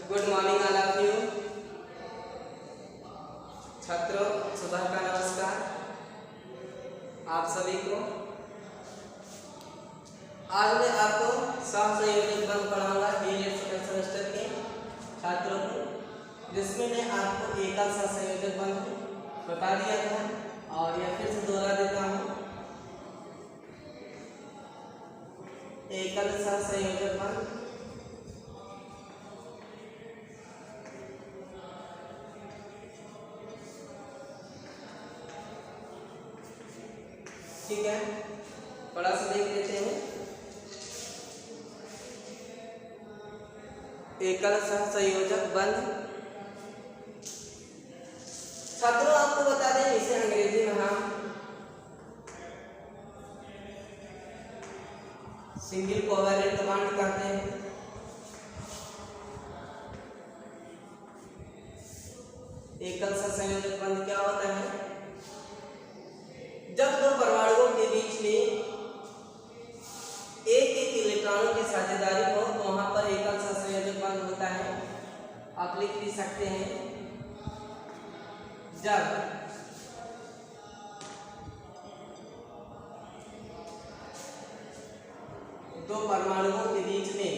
Good morning all of you छात्रों, सुबह का नमस्कार आप सभी को। आज मैं आपको सहसंयोजक बंध पढ़ाऊंगा बीएड सेकंड सेमेस्टर के छात्रों को, जिसमें मैं आपको एकल सहसंयोजक बंध बता दिया था और यह फिर से दोहरा देता हूँ। एकल सहसंयोजक बंध ठीक है, थोड़ा सा देख लेते हैं। एकल सहसंयोजक बंध छात्रों आपको बता दें, इसे अंग्रेजी में हम सिंगल कोवैलेंट बॉन्ड कहते हैं। एकल सहसंयोजक बंध क्या होता है? जब दो परमाणुओं के बीच में एक एक इलेक्ट्रॉनों की साझेदारी हो तो वहां पर एकल सहसंयोजक बंध होता है। आप लिख भी सकते हैं, जब दो परमाणुओं के बीच में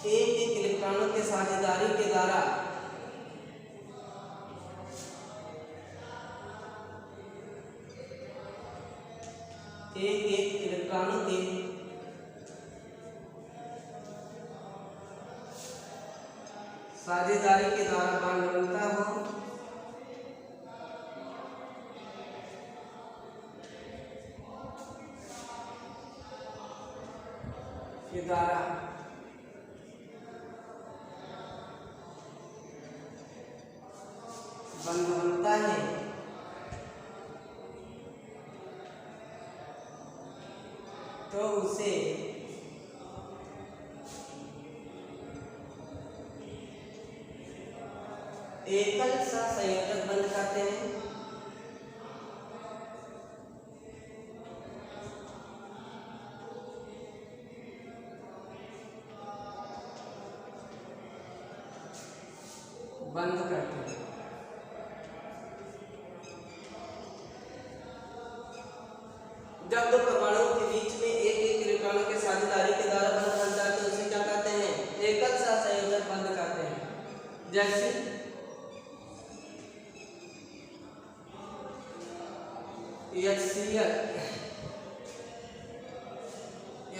एक एक इलेक्ट्रॉनों के साझेदारी के द्वारा एक एक इलेक्ट्रॉनों के साझेदारी के द्वारा बॉन्ड बनता हो के द्वारा बंध बनता है, तो उसे एकल सहसंयोजक बंध कहते हैं। बंद करते हैं जब दो परमाणुओं के बीच में एक एक इलेक्ट्रॉनों के साझेदारी के द्वारा बंध बनता है, तो उसे क्या कहते हैं? एकल सहसंयोजक बंध कहते हैं। जैसे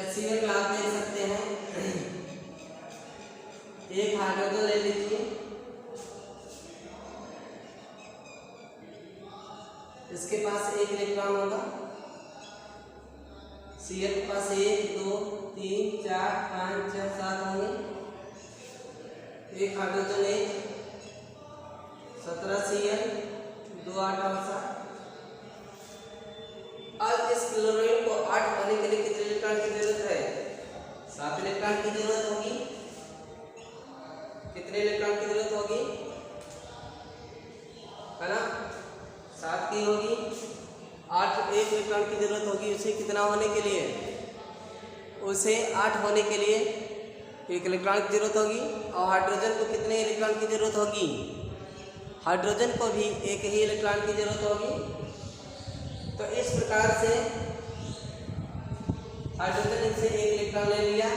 HCl में आप देख सकते हैं, एक हाइड्रोजन ले लीजिए, इसके पास एक इलेक्ट्रॉन होगा, Cl के पास 1 2 3 4 5 6 7 होंगे, एक हाइड्रोजन 1 17 Cl 2 8 और 7। अब इस क्लोरीन को 8 होने के लिए कितने इलेक्ट्रॉन की जरूरत है? 7 इलेक्ट्रॉन की जरूरत होगी। कितने इलेक्ट्रॉन की जरूरत होगी? है ना, 7 की होगी। 8 एक इलेक्ट्रॉन की जरूरत होगी उसे कितना होने के लिए? उसे 8 होने के लिए एक इलेक्ट्रॉन की जरूरत होगी। और हाइड्रोजन को कितने इलेक्ट्रॉन की जरूरत होगी? हाइड्रोजन को भी एक ही इलेक्ट्रॉन की जरूरत होगी। तो इस प्रकार से हाइड्रोजन से एक इलेक्ट्रॉन ले लिया,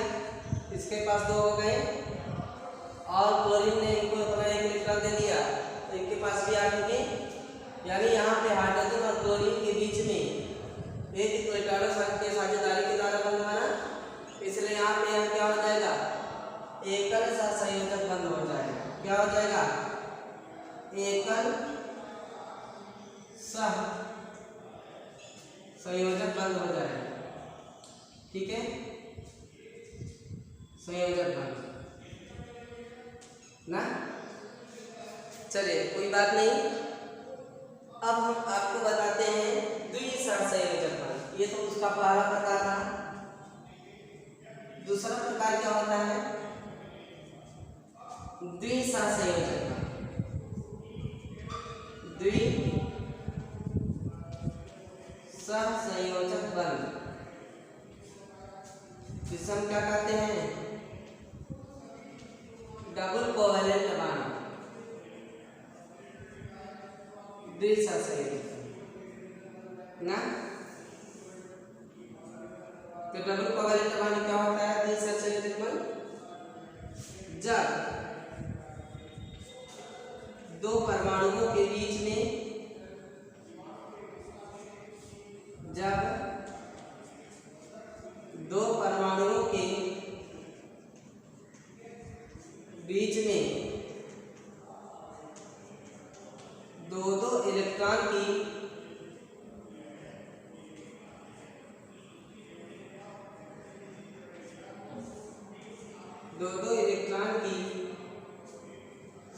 इसके पास 2 हो गए, और क्लोरीन ने इनको अपना एक इलेक्ट्रॉन दे दिया, तो इनके पास भी 8 होंगे। यानी यहाँ पे हाइड्रोजन और क्लोरीन के बीच में एक इलेक्ट्रॉनों के साझेदारी के द्वारा बंध बना, इसलिए यहाँ पे यह क्या हो जाएगा? एकल सहसंयोजक बंध हो जाएगा। क्या हो जाएगा? एकल सहसंयोजक बंध हो जाएगा। ठीक है, संयोजक बंध ना। चलिए कोई बात नहीं, अब हम आपको बताते हैं द्विसहसंयोजक बंध। ये तो उसका पहला प्रकार था। दूसरा प्रकार क्या होता है? द्विसहसंयोजक बंध, द्विसहसंयोजक बंध जिसे हम क्या कहते हैं, डबल कोवेलेंट बॉन्ड, द्विसहसंयोजक ना। तो डबल कोवेलेंट बॉन्ड क्या होता है, द्विसहसंयोजक बंध जब दो परमाणुओं के बीच में, जब दो परमाणुओं के बीच में दो इलेक्ट्रॉन की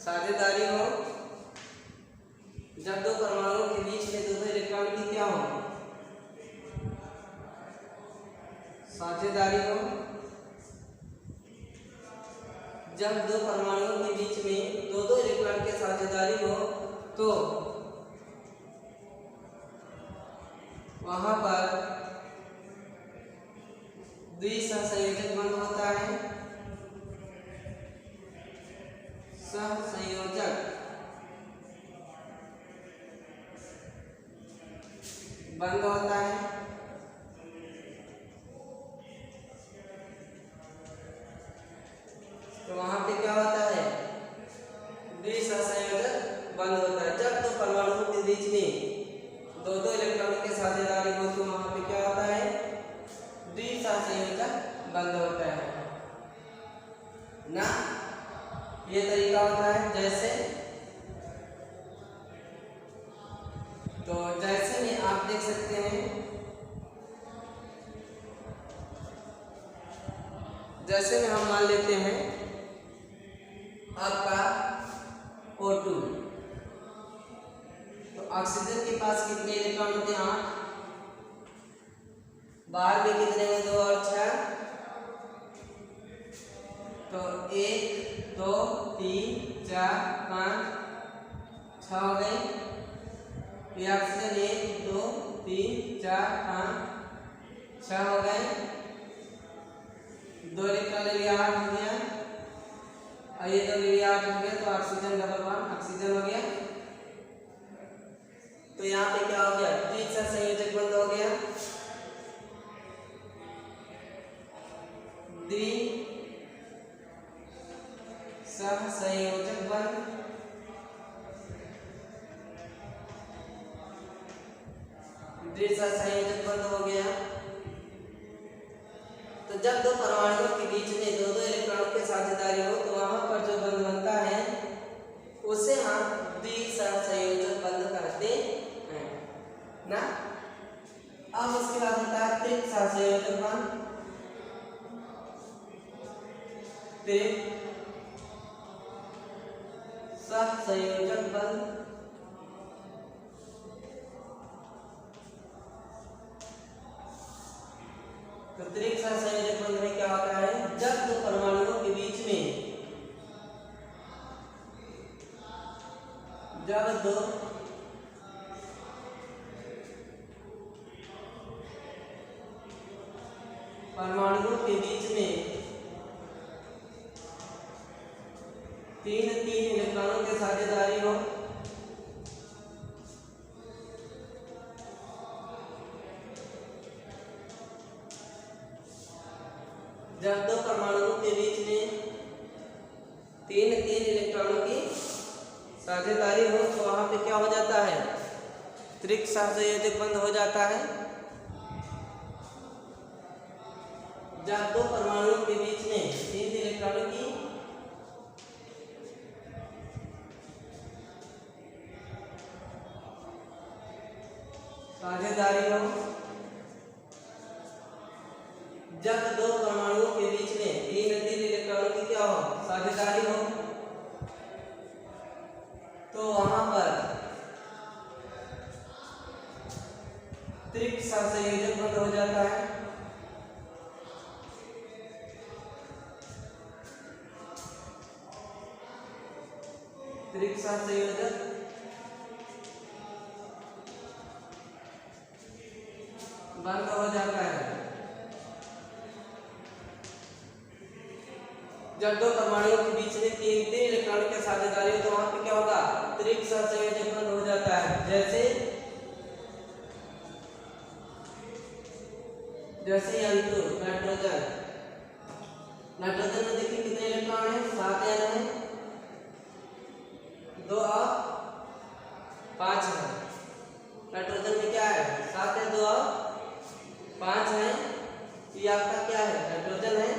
साझेदारी हो, जब दो परमाणुओं के बीच में दो इलेक्ट्रॉन की क्या हो, साझेदारी हो, जब दो परमाणुओं के बीच में दो इलेक्ट्रॉन की साझेदारी हो तो वहां पर द्विसहसंयोजक बंध होता है, सहसंयोजक बंध होता है। तो वहां पे क्या होता है, द्विसहसंयोजक बंध होता है। जब दो परमाणुओं के बीच में दो इलेक्ट्रॉनों की साझेदारी हो तो वहां पे क्या होता है, द्विसहसंयोजक बंध होता है ना। ये तरीका होता है। जैसे में आप देख सकते हैं, जैसे में हम मान लेते हैं आपका O2, तो ऑक्सीजन के पास कितने इलेक्ट्रॉन होते हैं, 8, बाहर में कितने हैं, 2 और 6, तो 1 2 3 4 5 6 हो गए। ये ऑक्सीजन 1 2 3 4 5 6 हो गए, 2 इलेक्ट्रॉन ले लिया, 8 हो गया, और ये 2 ले लिया, 8 हो गया, तो ऑक्सीजन डबल बॉन्ड ऑक्सीजन हो गया। तो यहाँ पे क्या हो गया, द्विसहसंयोजक बंध हो गया, द्विसहसंयोजक बंध। द्विसहसंयोजक बंध हो गया। तो जब दो परमाणुओं के बीच में दो इलेक्ट्रॉनों की साझेदारी हो तो वहां पर जो बंध बनता है उसे हम द्विसहसंयोजक बंध कहते हैं ना। अब उसके बाद होता है त्रिसहसंयोजक बंध। त्रिसहसंयोजक बंध तो त्रिसहसंयोजक बंध में क्या होता है, जब दो परमाणुओं के बीच में तीन इलेक्ट्रॉनों की साझेदारी हो जब दो परमाणुओं के बीच में तीन इलेक्ट्रॉनों की साझेदारी हो तो वहां पे क्या हो जाता है, त्रिसहसंयोजक बंध हो जाता है। जब दो परमाणुओं के बीच में तीन इलेक्ट्रॉनों की साझेदारी हो, जब दो परमाणुओं के बीच में तीन इलेक्ट्रॉनों की क्या हो, साझेदारी हो, तो वहां पर त्रिसहसंयोजक बंध हो जाता है। त्रिक सहसंयोजक बंद हो जाता है। जब दो परमाणुओं के बीच में तीन इलेक्ट्रॉनों की साझेदारी हो तो वहां पे क्या होगा, त्रिक सहसंयोजक बंद हो जाता है। जैसे N2 नाइट्रोजन में देखिए कितने इलेक्ट्रॉन है, 7 N है, 2 और 5 है। नाइट्रोजन में क्या है, 7 है, 2 और 5 है। ये आपका क्या है, नाइट्रोजन है।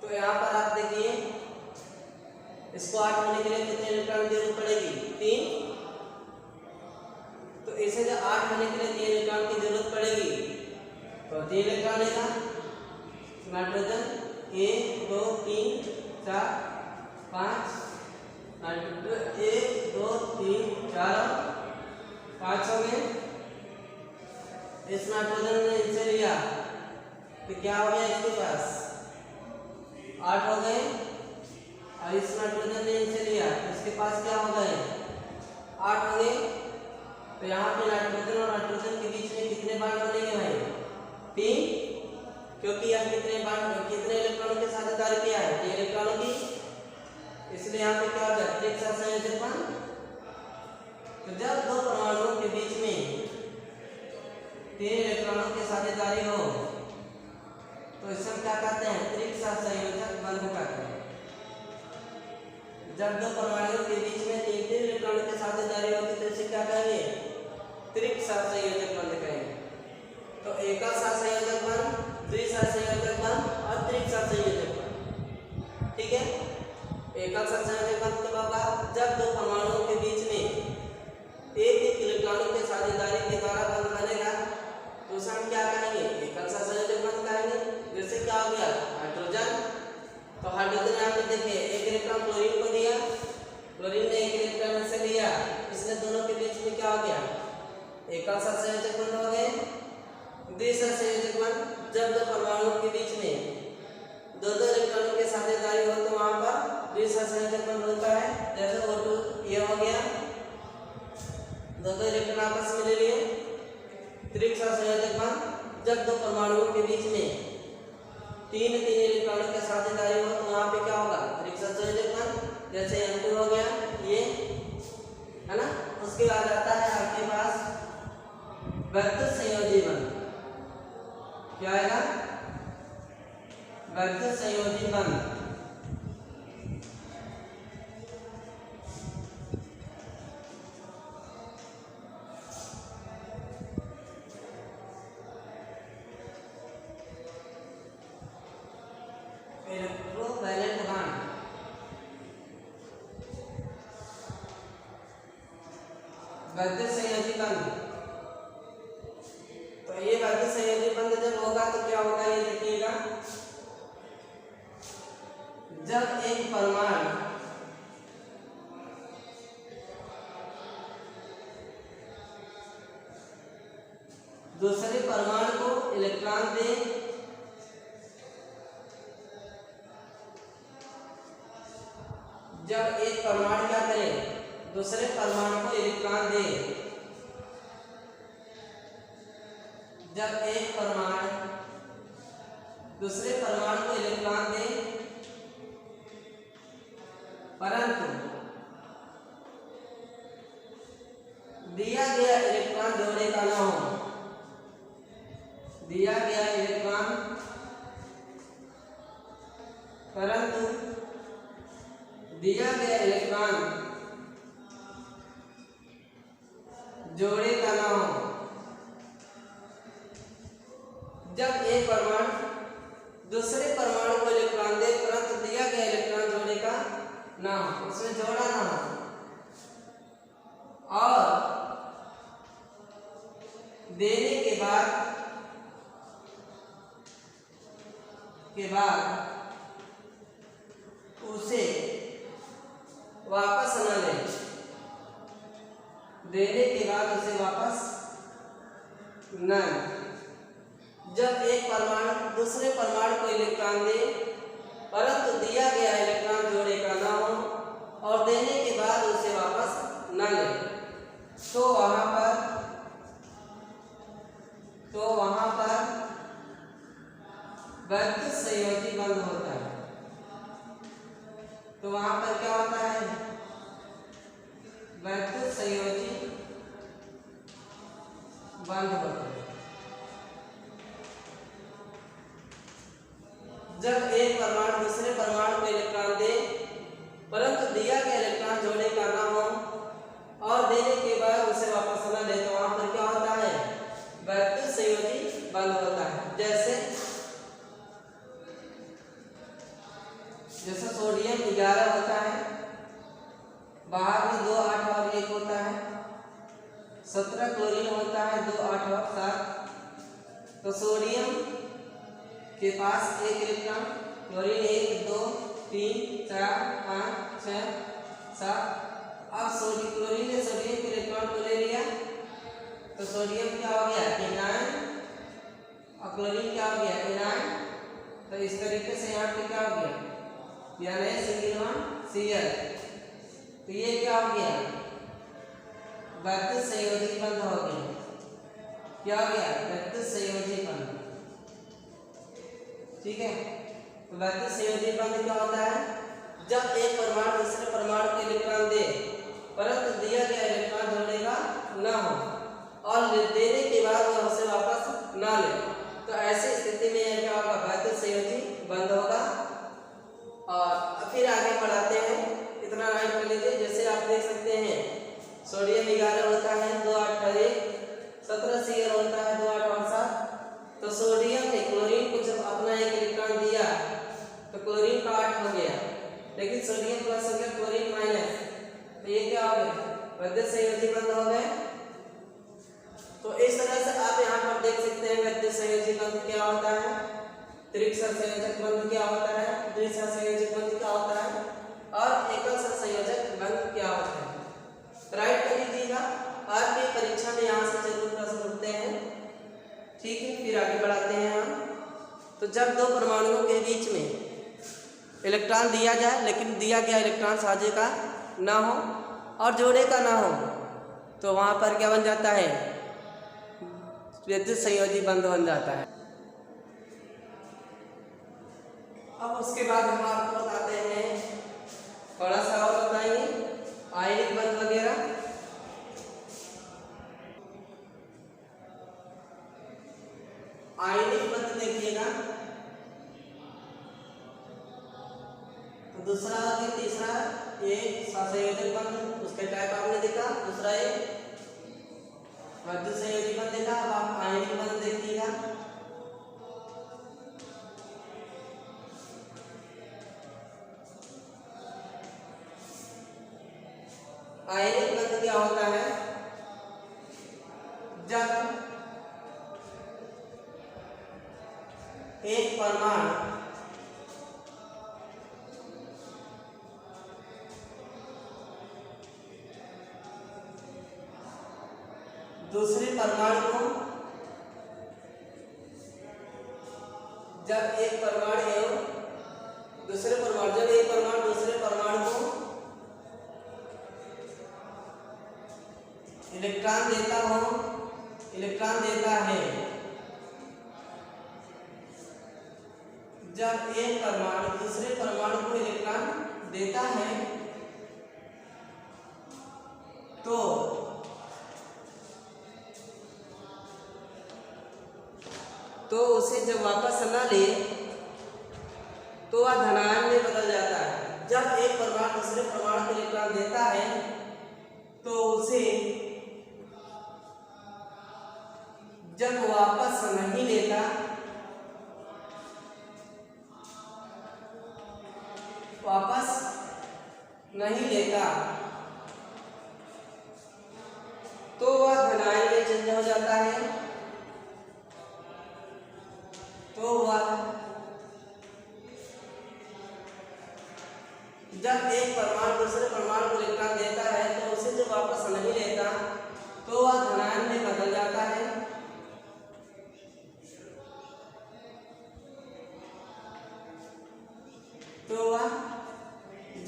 तो यहाँ पर आप देखिए इसको 8 होने के लिए कितने इलेक्ट्रॉन की जरूरत पड़ेगी, 3। तो इसे जब 8 होने के लिए 3 इलेक्ट्रॉन की जरूरत पड़ेगी तो 3 इलेक्ट्रॉन लेगा नाइट्रोजन, 1 2 3 4 5, नाइट्रोजन 1 2 3 4 5 हो गए। इस नाइट्रोजन ने इनसे लिया तो क्या हो गया, इसके पास 8 हो गए। और इस नाइट्रोजन ने इनसे लिया तो इसके पास क्या हो गए, 8 हो गए। तो यहाँ पे नाइट्रोजन और नाइट्रोजन के बीच में कितने बांड बनेंगे भाई, 3, क्योंकि यहाँ कितने इलेक्ट्रॉनों के साझेदारी किया है, 3 इलेक्ट्रॉनों की, इसलिए यहाँ पे क्या हो जाए, त्रिक सहसंयोजक बंध। तो जब दो परमाणुओं के बीच में 3 इलेक्ट्रॉनों की साझेदारी हो तो इसे हम क्या कहते हैं, त्रिक सहसंयोजक बंध कहते हैं। जब दो परमाणुओं के बीच में 3 इलेक्ट्रॉनों की साझेदारी होगी तो इसे क्या कहेंगे, त्रिक सहसंयोजक बंध कहेंगे। तो एकल सहसंयोजक बंध, द्विसहसंयोजक बंध और त्रिक सहसंयोजक बंध। ठीक है, एकल सहसंयोजक बंध कब होगा, जब दो परमाणुओं के बीच में एक इलेक्ट्रॉनों के साझेदारी के द्वारा बंध बनेगा तो उसे हम क्या कहेंगे, एकल सहसंयोजक बंध कहेंगे। जैसे क्या हो गया, हाइड्रोजन। तो हाइड्रोजन यहाँ पे देखिए एक इलेक्ट्रॉन क्लोरीन को दिया, क्लोरीन ने एक इलेक्ट्रॉन से लिया, इसने दोनों के बीच में क्या हो गया, एकल सहसंयोजक बंध हो गए। द्विसहसंयोजक बंध, जब दो परमाणुओं के बीच में 2 इलेक्ट्रॉनों की साझेदारी हो तो वहां पर द्विसहसंयोजक बंध होता है। जैसे O2 ये हो गया, 2 इलेक्ट्रॉन आपस में ले लिए। त्रिक सहसंयोजक बंध, जब दो परमाणुओं के बीच में 3 इलेक्ट्रॉनों की साझेदारी हो तो वहां पे क्या होगा, त्रिक सहसंयोजक बंध। जैसे N2 हो गया ये, है ना। उसके बाद आता है आपके पास वैद्युत संयोजी बंध। क्या आएगा, वैद्युत संयोजी बंध। इलेक्ट्रोवैलेंट बॉन्ड, वैद्युत संयोजी बंध। तो ये वैद्युत संयोजी बंध जब होगा तो क्या होगा, ये देखिएगा, जब एक परमाणु दूसरे परमाणु को इलेक्ट्रॉन दे, जब एक परमाणु क्या करे, दूसरे परमाणु को इलेक्ट्रॉन दे, जब एक परमाणु दूसरे परमाणु को इलेक्ट्रॉन दे परंतु दिया गया इलेक्ट्रॉन जोड़े का न हो, दिया गया इलेक्ट्रॉन परंतु दिया गया इलेक्ट्रॉन जोड़े का न हो। जब एक परमाणु दूसरे परमाणु को इलेक्ट्रॉन दे परंतु दिया गया इलेक्ट्रॉन जोड़े का ना हो, उसमें जोड़ा ना हो, और देने के बाद उसे वापस न ले, देने के बाद उसे वापस न। जब एक परमाणु दूसरे परमाणु को इलेक्ट्रॉन दे परंतु दिया गया इलेक्ट्रॉन जोड़े का ना हो और देने ना ले तो वहां पर बद्ध संयोजी बंद होता है। तो वहां पर क्या होता है? बद्ध संयोजी बंद होता है। जब एक परमाणु दूसरे परमाणु को इलेक्ट्रॉन दे परंतु दिया गया इलेक्ट्रॉन जोड़े का ना हो और देने के बाद उसे वापस ना ले तो वहां पर क्या होता है? बद्ध संयोजी बंद होता है। जैसे सोडियम 11 होता है, बाहर में 2 8 और 1 होता है। 17 क्लोरीन होता है, 2 8 और 7। तो सोडियम के पास एक इलेक्ट्रॉन, क्लोरीन 1 2 3 4 5 6 7। अब क्लोरीन ने सोडियम के इलेक्ट्रॉन को ले लिया तो सोडियम क्या हो गया? एनायन और क्लोरीन क्या हो गया? एनायन। तो इस तरीके से यहाँ पे क्या हो गया? यानी सिंगल बॉन्ड Cl। तो ये क्या हो गया? बद्ध संयोजी बंध हो गया। क्या हो गया? बद्ध संयोजी बंध। ठीक है। तो बद्ध संयोजी बंध क्या होता है? जब एक परमाणु दूसरे परमाणु को इलेक्ट्रॉन दे परंतु दिया गया इलेक्ट्रॉन जोड़े का ना हो और देने के बाद वह उसे वापस ना ले तो ऐसी स्थिति में यह क्या होगा? बद्ध संयोजी बंद होगा। और फिर आगे बढ़ाते हैं, इतना राइट कर लीजिए। जैसे आप देख सकते हैं सोडियम 11 होता है, 2 8 और 1। 17 Cl होता है, 2 8 और 7। तो सोडियम ने क्लोरीन को जब अपना एक इलेक्ट्रॉन दिया तो क्लोरीन का 8 हो गया, लेकिन सोडियम प्लस हो गया, क्लोरीन माइनस। तो ये क्या हो गया? बद्ध संयोजी बंध हो गए। तो इस तरह से आप यहाँ पर देख सकते हैं बद्ध संयोजी बंध क्या होता है, त्रिक सहसंयोजक बंध क्या होता है, द्विसहसंयोजक बंध क्या होता है और एकल सहसंयोजक बंध क्या होता है। राइट कर लीजिएगा। आपकी परीक्षा में यहाँ से जरूर प्रश्न उठते हैं। ठीक है, फिर आगे बढ़ाते हैं हम। तो जब दो परमाणुओं के बीच में इलेक्ट्रॉन दिया जाए लेकिन दिया गया इलेक्ट्रॉन साझे का ना हो और जोड़े का ना हो तो वहाँ पर क्या बन जाता है? बद्ध संयोजी बंध बन जाता है। अब उसके बाद हम आपको बताते हैं, थोड़ा सा और बताएंगे आयनिक बंध वगैरह। आयनिक बंध देखिएगा तो दूसरा और तीसरा एक सहसंयोजक बंध, उसके टाइप आपने देखा। दूसरा एक बद्ध संयोजी बंध देखा। अब आप आयनिक बंध देखिएगा। आयनिक बंध क्या होता है? जब एक परमाणु दूसरे परमाणु को जब एक परमाणु दूसरे परमाणु को इलेक्ट्रॉन देता है। जब एक परमाणु दूसरे परमाणु को इलेक्ट्रॉन देता है तो उसे जब वापस न ले तो वह धनायन में बदल जाता है। जब एक परमाणु दूसरे परमाणु को इलेक्ट्रॉन देता है तो उसे जब वापस नहीं लेता तो वह धनायन में चेंज हो जाता है। तो वह जब एक परमाणु दूसरे परमाणु को इलेक्ट्रॉन देता है तो उसे जब वापस नहीं लेता तो वह धनायन में बदल जाता है। तो वह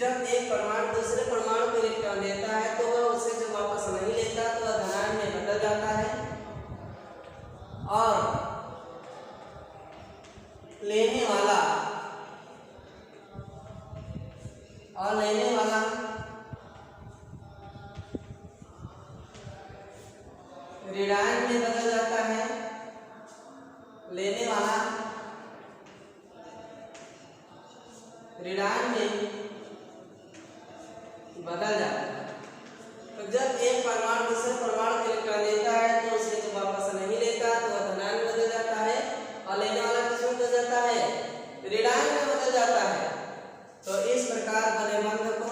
जब एक परमाणु दूसरे परमाणु को इलेक्ट्रॉन इलेक्ट्रॉन देता है तो वह उसे जब वापस नहीं लेता तो वह धनायन में बदल जाता है, और लेने वाला ऋणायन में बदल जाता है, लेने वाला ऋणायन में बदल जाता है। तो जब एक परमाणु दूसरे परमाणु को इलेक्ट्रॉन देता है तो उसे जब वापस नहीं लेता तो वह धनायन में बदल जाता है, और लेने वाला किसमें बदल जाता है, ऋणायन में बदल जाता है। तो इस प्रकार बने बंध को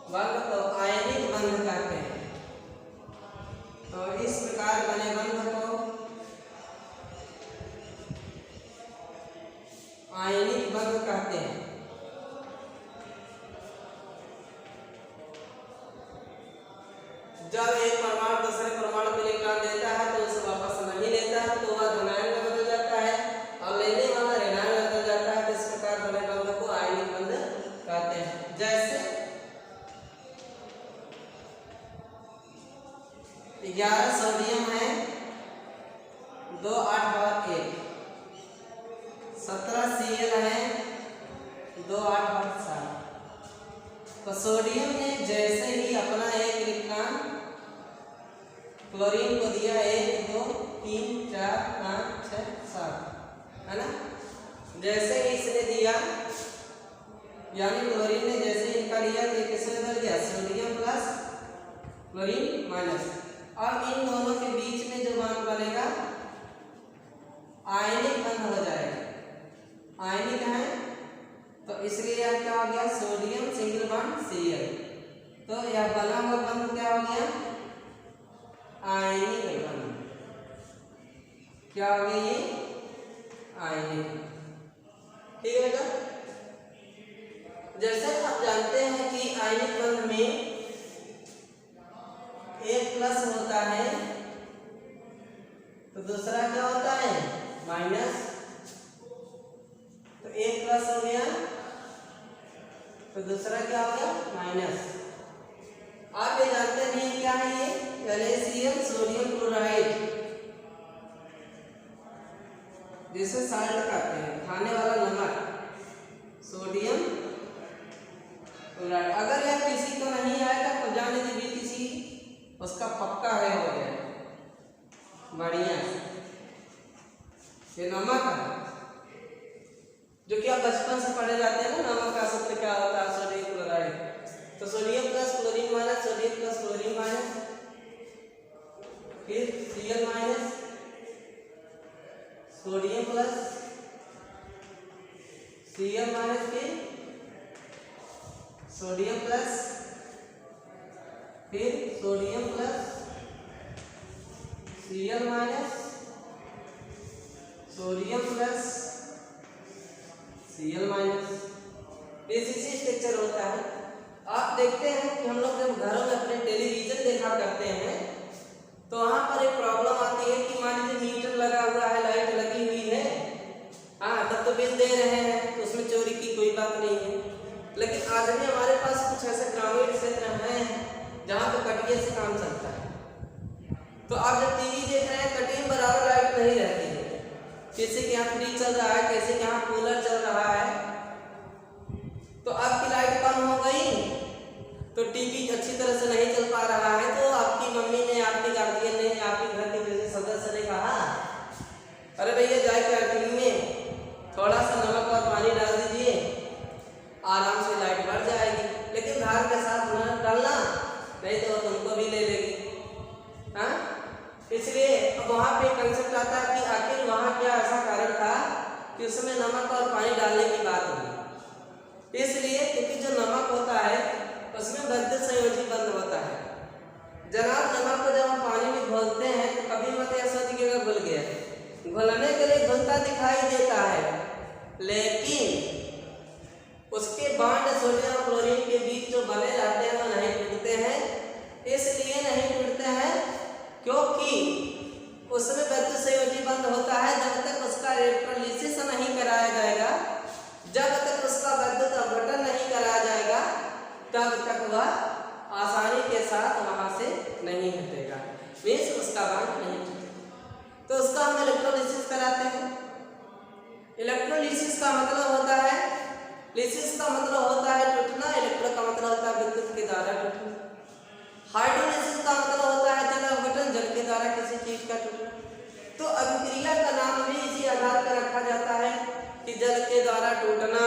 बंध को आयनिक बंध कहते हैं। तो इस प्रकार बने बंध को आयनिक बंध कहते हैं। जब एक परमाणु दूसरे परमाणु को इलेक्ट्रॉन देता है तो उसे वापस नहीं लेता तो वह धनायन में बदल जाता है, और लेने वाला ऋणायन में बदल जाता है। तो इस प्रकार बने बंध को आयनिक बंध कहते हैं। जैसे 11 सोडियम है, 2 8 और 1, 17 Cl है, 2 8 और 7। तो सोडियम ने जैसे ही अपना एक इलेक्ट्रॉन क्लोरीन को दिया, 1 2 3 4 5 6 7, है ना, जैसे ही इसने दिया, यानी क्लोरीन ने जैसे ही इनका लिया तो किसमें बदल गया, सोडियम प्लस क्लोरीन माइनस। और इन दोनों के बीच में जो बंध बनेगा आयनिक बंध हो जाएगा, आयनिक है। तो इसलिए यह क्या हो गया, सोडियम सिंगल बॉन्ड Cl। तो यह बना हुआ बंध क्या हो गया, आयनिक बंध। क्या हो गया ये, आयनिक। ठीक है बेटा, जैसे आप जानते हैं कि आयनिक बंध में एक प्लस होता है तो दूसरा क्या होता है, माइनस। तो एक प्लस हो गया तो दूसरा क्या हो गया, माइनस। आप ये जानते नहीं क्या है ये, NaCl सोडियम क्लोराइड, जिसे साल्ट कहते हैं, खाने वाला नमक, सोडियम क्लोराइड। अगर यह किसी को नहीं आएगा तो जाने दीजिए किसी उसका पक्का है हो गया, बढ़िया। ये नमक है जो कि आप बचपन से पढ़े जाते हैं ना, नमक का सूत्र क्या होता है, सोडियम क्लोराइड। तो sodium plus chlorine minus, sodium plus chlorine minus, फिर Cl minus, sodium plus Cl minus, फिर सोडियम प्लस, फिर sodium plus Cl minus, sodium plus Cl minus. इसी स्ट्रक्चर होता है। आप देखते हैं कि हम लोग जब घरों में अपने टेलीविजन देखा करते हैं तो वहां पर एक प्रॉब्लम आती है कि मान लीजिए मीटर लगा हुआ है, लाइट लगी हुई है, हाँ तब तो बिल दे रहे हैं, तो उसमें चोरी की कोई बात नहीं है। लेकिन आज भी हमारे पास कुछ ऐसे ग्रामीण क्षेत्र हैं जहाँ पे कटिये से काम चलता है। तो आप जब टीवी देख रहे हैं, कटिंग बराबर लाइट नहीं रहती है, किसी के यहाँ फ्रिज चल रहा है, किसी के यहाँ कूलर चल रहा है, तो आपकी लाइट कम हो गई तो टीवी अच्छी तरह से नहीं चल पा रहा है, तो आपकी मम्मी ने, आपके गार्जियन ने, आपके घर के किसी सदस्य ने कहा, अरे भैया जाके टीवी में थोड़ा सा नमक और पानी डाल दीजिए, आराम से लाइट बढ़ जाएगी। लेकिन धार के साथ न डालना, नहीं तो तुमको भी ले लेगी। हाँ, इसलिए अब वहाँ पे कंसेप्ट आता है कि आखिर वहाँ क्या ऐसा कारण था कि उसमें नमक और पानी डालने की बात होगी। इसलिए क्योंकि जो नमक होता है उसमें बद्ध संयोजी बंध होता है। जनाब नमक को जब हम पानी में घोलते हैं तो कभी मत ऐसा सोचिएगा घुल गया, घुलने के लिए घुलता दिखाई देता है, लेकिन उसके बांड सोडियम और क्लोरीन के बीच जो बने रहते हैं वो नहीं टूटते हैं। इसलिए तक वह आसानी के साथ वहां से नहीं हटेगा, मीन्स उसका बॉन्ड नहीं टूटेगा। तो उसका हम इलेक्ट्रोलिसिस कराते हैं। इलेक्ट्रोलिसिस का मतलब होता है, लिसिस का मतलब होता है टूटना, इलेक्ट्रो का मतलब होता है विद्युत के द्वारा टूटना। हाइड्रोलिसिस का मतलब होता है जल अपघटन, जल के द्वारा किसी चीज का टूटना। तो अभिक्रिया का नाम भी इसी आधार पर रखा जाता है कि जल के द्वारा टूटना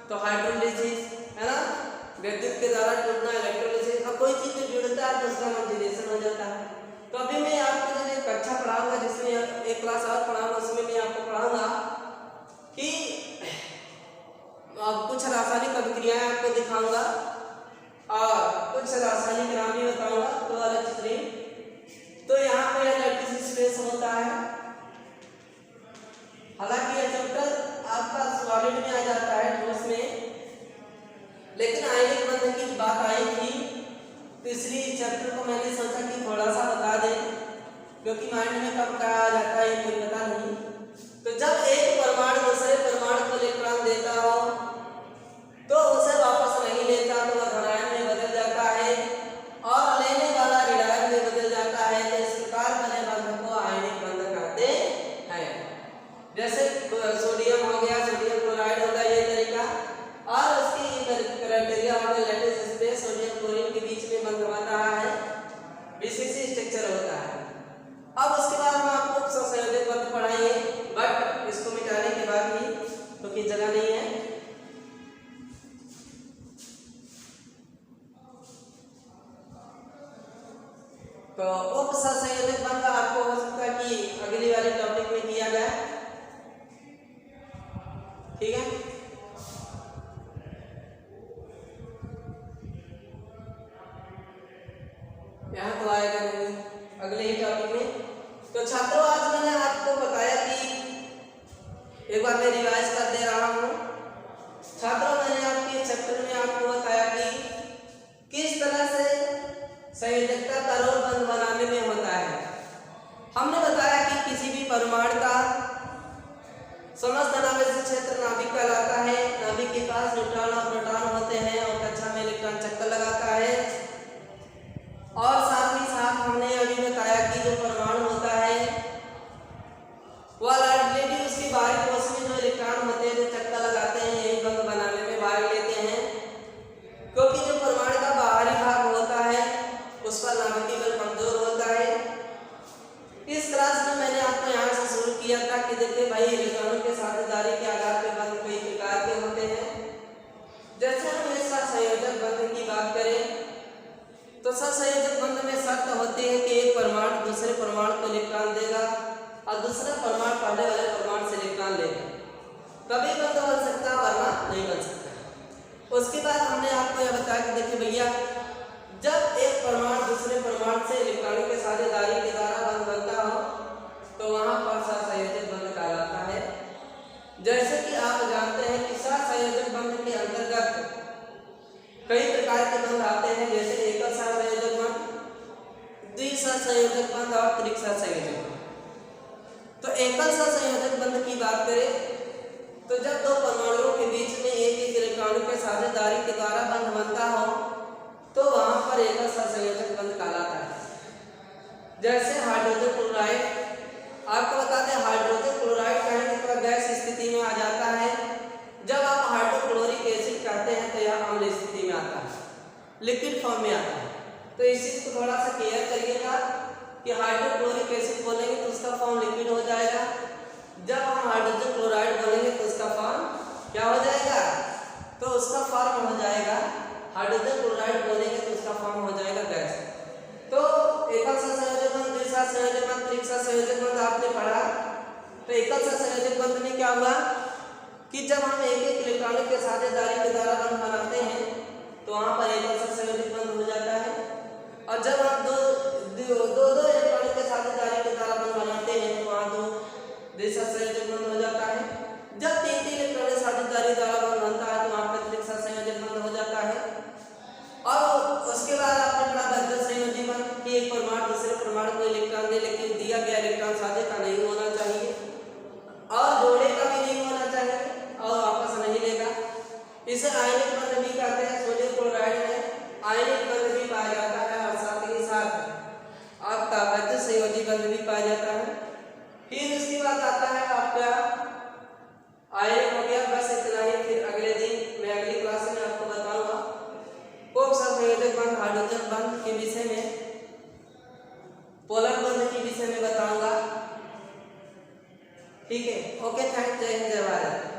तो हाइड्रोलिसिस है ना, विद्युत के द्वारा टूटना इलेक्ट्रोलिसिस। और कोई चीज जुड़ता है तो उसका ऑक्सीडेशन हो जाता है। तो अभी मैं आपको जब एक कक्षा पढ़ाऊंगा, जिसमें एक क्लास और पढ़ाऊंगा, उसमें मैं आपको पढ़ाऊंगा कि कुछ रासायनिक अभिक्रियाएं आपको दिखाऊंगा और कुछ रासायनिक नाम भी बताऊंगा। तो वाला चित्र, तो यहाँ पे इलेक्ट्रिसिटी स्पेस होता है। हालांकि यह चैप्टर आपका सॉलिड में आ जाता है, ठोस में, लेकिन आयनिक बंध की बात आई थी तो इसलिए चैप्टर को मैंने सोचा कि थोड़ा सा बता दें, क्योंकि माइंड में कब क्या आ जाता है कोई पता नहीं। तो जब एक परमाणु दूसरे परमाणु को इलेक्ट्रॉन देता हो तो उसे वापस नहीं लेता, तो वह धनायन में बदल जाता है और लेने वाला ऋणायन में बदल जाता है। तो इस प्रकार बने बंध को आयनिक बंध कहते हैं। जैसे सोडियम हो गया, सोडियम क्लोराइड होगा, ये तरीका। और उसकी क्राइटेरिया हो गया लैटिस स्पेस, सोडियम क्लोरीन के बीच में बंध बना है, बीसीसी स्ट्रक्चर होता है। अब उसके बाद हम आपको सहसंयोजक बंध पढ़ाएंगे, बट इसको मिटाने के बाद भी क्योंकि जगह नहीं है। तो उप सहसंयोजक बंध आपको हो सकता है कि अगली वाले टॉपिक में किया जाए, ठीक है। यहाँ तो आएगा नहीं अगले ही टॉपिक में। तो छात्रों, आज मैंने आपको बताया कि एक बार मैं रिवाइज कर दे रहा हूँ। छात्रों, मैंने आपके चैप्टर में आपको बताया कि किस तरह से संयोजकता का रोल बंध बनाने में होता है। हमने बताया कि किसी भी परमाणु का समस्त नाभिक क्षेत्र नाभिक कहलाता है। नाभिक के पास न्यूट्रॉन और प्रोटॉन होते हैं और कक्षा में इलेक्ट्रॉन चक्कर लगाता है। और साथ ही साथ हमने अभी बताया कि जो परमाणु होता है वह लाइटली उसकी बाहरी कोश में जो इलेक्ट्रॉन होते हैं जो चक्कर लगाते हैं, यही बंध बनाने में भाग लेते हैं। क्योंकि जो परमाणु का बाहरी भाग होता है उस पर नाभिकीय बल कमजोर होता है। इस क्लास में मैंने आपको यहाँ से शुरू किया था कि देखिए भाई, इलेक्ट्रॉनों के साझेदारी के आधार पर बंध कई प्रकार के होते हैं। जैसे हम इस सहसंयोजक बंध की बात करें तो सहसंयोजक बंध में शर्त होती है कि एक परमाणु दूसरे परमाणु को इलेक्ट्रॉन देगा और दूसरा परमाणु पहले वाले परमाणु से इलेक्ट्रॉन लेगा, तभी बंध बन सकता, वरना नहीं बन सकता। उसके बाद हमने आपको यह बताया कि देखिए भैया, जब एक परमाणु दूसरे परमाणु से इलेक्ट्रॉनों के साझेदारी के द्वारा बंध बनता हो तो वहां पर सहसंयोजक बंध कहलाता है। जैसे कि आप जानते हैं कि सहसंयोजक बंध के अंतर्गत कई प्रकार के बंध आते हैं, जैसे एकल सहसंयोजक बंध, द्विसहसंयोजक बंध और त्रिक सहसंयोजक बंध। तो एकल सहसंयोजक बंध की बात करें तो जब दो परमाणुओं के बीच में एक एक इलेक्ट्रॉनों के साझेदारी के द्वारा बंध बनता हो तो वहां पर एकल सहसंयोजक बंध कहलाता है। जैसे हाइड्रोजन क्लोराइड, आपको बता दें हाइड्रोजन क्लोराइड कहेंगे तो गैस स्थिति में आ जाता है। जब आप हाइड्रोक्लोरिक एसिड कहते हैं तो यह अम्ल स्थिति में आता है, लिक्विड फॉर्म में आता है। तो इस चीज को थोड़ा सा क्लियर करिएगा कि हाइड्रोक्लोरिक एसिड बोलेंगे तो उसका फॉर्म लिक्विड हो जाएगा। जब हम हाइड्रोजन क्लोराइड बोलेंगे तो उसका फॉर्म क्या हो जाएगा, तो उसका फॉर्म हो जाएगा, हाइड्रोजन क्लोराइड बोलेंगे तो उसका फॉर्म हो जाएगा गैस। तो एकल सहसंयोजक बंध, द्विसहसंयोजक बंध, त्रिक सहसंयोजक बंध आपने पढ़ा। तो एकल सहसंयोजक बंध में क्या हुआ कि जब हम एक एक इलेक्ट्रॉनों के साझेदारी के द्वारा बंध बनाते हैं तो वहां पर एकल सहसंयोजक बंध हो जाता है। और जब हम दो इलेक्ट्रॉनों के साझेदारी के द्वारा बंध बनाते हैं तो वहां दो द्विसहसंयोजक बंध हो जाता है। जब तीन इलेक्ट्रॉनिक साझेदारी द्वारा बंध बनता है तो वहां पर त्रिक सहसंयोजक बंध हो जाता है। और उसके बाद आपने पढ़ा बद्ध संयोजी बंध कि एक परमाणु दूसरे परमाणु को इलेक्ट्रॉन दे, लेकिन दिया गया इलेक्ट्रॉन साझे का नहीं होना चाहिए और जोड़े का भी नहीं होना चाहिए और वापस नहीं लेगा। इसे आयनिक बंध भी कहते हैं। सोडियम क्लोराइड में बंध भी पाया जाता है। फिर उसके बाद आता है आपका आयरन हो गया। बस इतना ही। फिर अगले दिन मैं अगली क्लास में आपको बताऊंगा कोक संयोजक बंध, हाइड्रोजन बंध के विषय में, पोलर बंध के विषय में बताऊंगा। ठीक है, ओके, थैंक, जय हिंद, जय भारत।